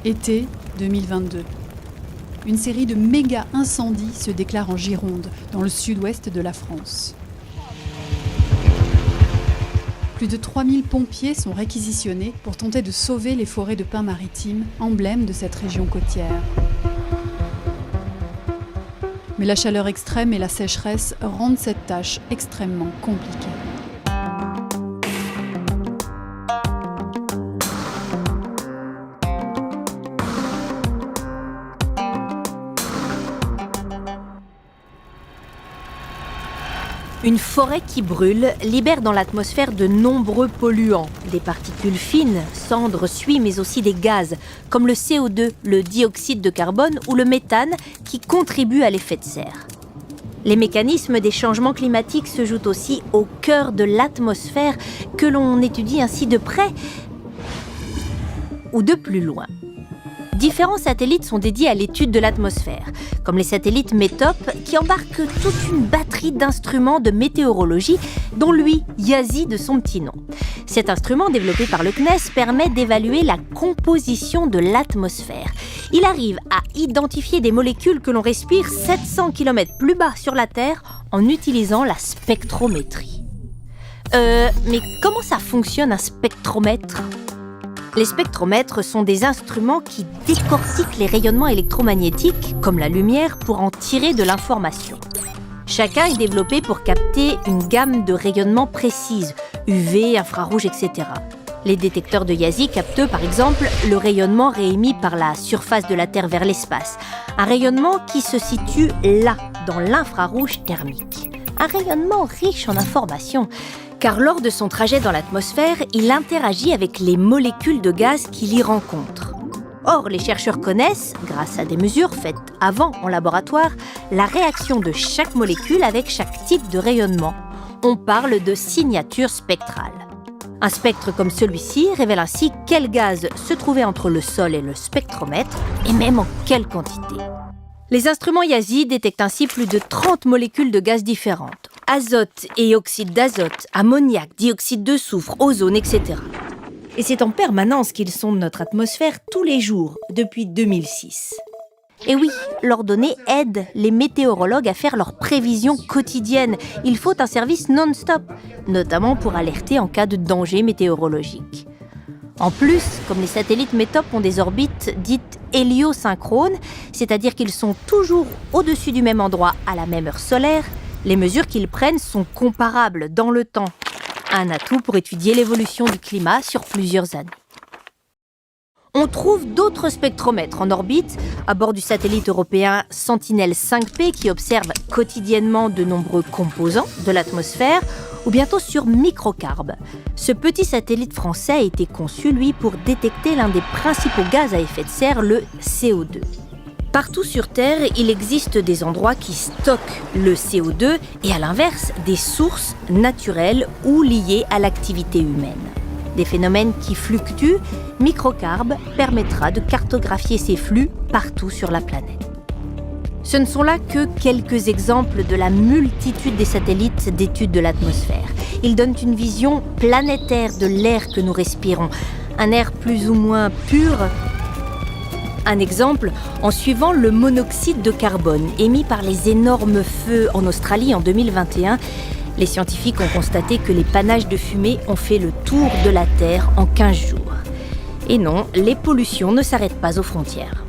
Été 2022. Une série de méga incendies se déclare en Gironde, dans le sud-ouest de la France. Plus de 3000 pompiers sont réquisitionnés pour tenter de sauver les forêts de pins maritimes, emblème de cette région côtière. Mais la chaleur extrême et la sécheresse rendent cette tâche extrêmement compliquée. Une forêt qui brûle libère dans l'atmosphère de nombreux polluants, des particules fines, cendres, suie, mais aussi des gaz, comme le CO2, le dioxyde de carbone ou le méthane, qui contribuent à l'effet de serre. Les mécanismes des changements climatiques se jouent aussi au cœur de l'atmosphère, que l'on étudie ainsi de près ou de plus loin. Différents satellites sont dédiés à l'étude de l'atmosphère, comme les satellites METOP qui embarquent toute une batterie d'instruments de météorologie, dont lui, YASI de son petit nom. Cet instrument, développé par le CNES, permet d'évaluer la composition de l'atmosphère. Il arrive à identifier des molécules que l'on respire 700 km plus bas sur la Terre en utilisant la spectrométrie. Mais comment ça fonctionne un spectromètre ? Les spectromètres sont des instruments qui décortiquent les rayonnements électromagnétiques, comme la lumière, pour en tirer de l'information. Chacun est développé pour capter une gamme de rayonnements précises, UV, infrarouge, etc. Les détecteurs de YASI captent par exemple le rayonnement réémis par la surface de la Terre vers l'espace, un rayonnement qui se situe là, dans l'infrarouge thermique. Un rayonnement riche en informations, car lors de son trajet dans l'atmosphère, il interagit avec les molécules de gaz qu'il y rencontre. Or, les chercheurs connaissent, grâce à des mesures faites avant en laboratoire, la réaction de chaque molécule avec chaque type de rayonnement. On parle de signature spectrale. Un spectre comme celui-ci révèle ainsi quel gaz se trouvait entre le sol et le spectromètre, et même en quelle quantité. Les instruments YASI détectent ainsi plus de 30 molécules de gaz différentes. Azote et oxyde d'azote, ammoniac, dioxyde de soufre, ozone, etc. Et c'est en permanence qu'ils sondent notre atmosphère tous les jours, depuis 2006. Et oui, leurs données aident les météorologues à faire leurs prévisions quotidiennes. Il faut un service non-stop, notamment pour alerter en cas de danger météorologique. En plus, comme les satellites METOP ont des orbites dites héliosynchrones, c'est-à-dire qu'ils sont toujours au-dessus du même endroit à la même heure solaire, les mesures qu'ils prennent sont comparables dans le temps. Un atout pour étudier l'évolution du climat sur plusieurs années. On trouve d'autres spectromètres en orbite, à bord du satellite européen Sentinel-5P qui observe quotidiennement de nombreux composants de l'atmosphère, ou bientôt sur Microcarbe. Ce petit satellite français a été conçu, lui, pour détecter l'un des principaux gaz à effet de serre, le CO2. Partout sur Terre, il existe des endroits qui stockent le CO2 et à l'inverse, des sources naturelles ou liées à l'activité humaine. Des phénomènes qui fluctuent, Microcarbe permettra de cartographier ces flux partout sur la planète. Ce ne sont là que quelques exemples de la multitude des satellites d'études de l'atmosphère. Ils donnent une vision planétaire de l'air que nous respirons, un air plus ou moins pur. Un exemple, en suivant le monoxyde de carbone émis par les énormes feux en Australie en 2021, les scientifiques ont constaté que les panaches de fumée ont fait le tour de la Terre en 15 jours. Et non, les pollutions ne s'arrêtent pas aux frontières.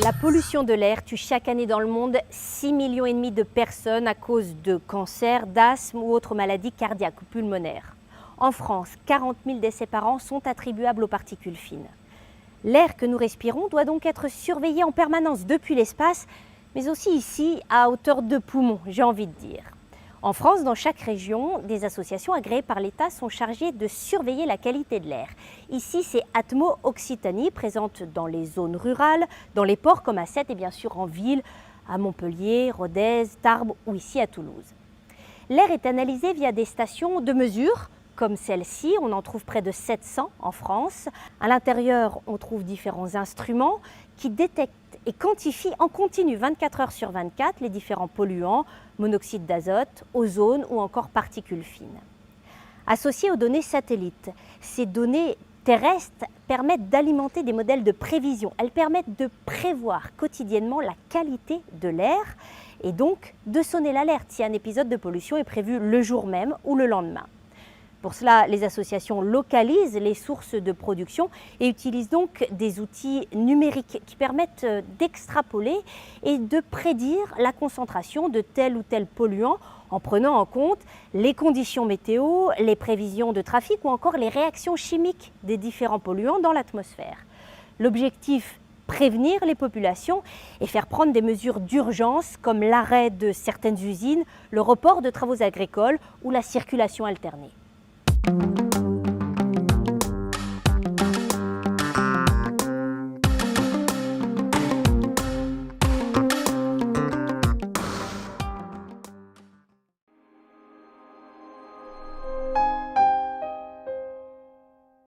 La pollution de l'air tue chaque année dans le monde 6,5 millions de personnes à cause de cancer, d'asthme ou autres maladies cardiaques ou pulmonaires. En France, 40 000 décès par an sont attribuables aux particules fines. L'air que nous respirons doit donc être surveillé en permanence depuis l'espace, mais aussi ici, à hauteur de poumon, j'ai envie de dire. En France, dans chaque région, des associations agréées par l'État sont chargées de surveiller la qualité de l'air. Ici, c'est Atmo Occitanie, présente dans les zones rurales, dans les ports comme à Sète et bien sûr en ville, à Montpellier, Rodez, Tarbes ou ici à Toulouse. L'air est analysé via des stations de mesure, comme celle-ci, on en trouve près de 700 en France. À l'intérieur, on trouve différents instruments qui détectent et quantifient en continu 24 heures sur 24 les différents polluants, monoxyde d'azote, ozone ou encore particules fines. associées aux données satellites. Ces données terrestres permettent d'alimenter des modèles de prévision. Elles permettent de prévoir quotidiennement la qualité de l'air et donc de sonner l'alerte si un épisode de pollution est prévu le jour même ou le lendemain. Pour cela, les associations localisent les sources de production et utilisent donc des outils numériques qui permettent d'extrapoler et de prédire la concentration de tel ou tel polluant en prenant en compte les conditions météo, les prévisions de trafic ou encore les réactions chimiques des différents polluants dans l'atmosphère. L'objectif, prévenir les populations et faire prendre des mesures d'urgence comme l'arrêt de certaines usines, le report de travaux agricoles ou la circulation alternée.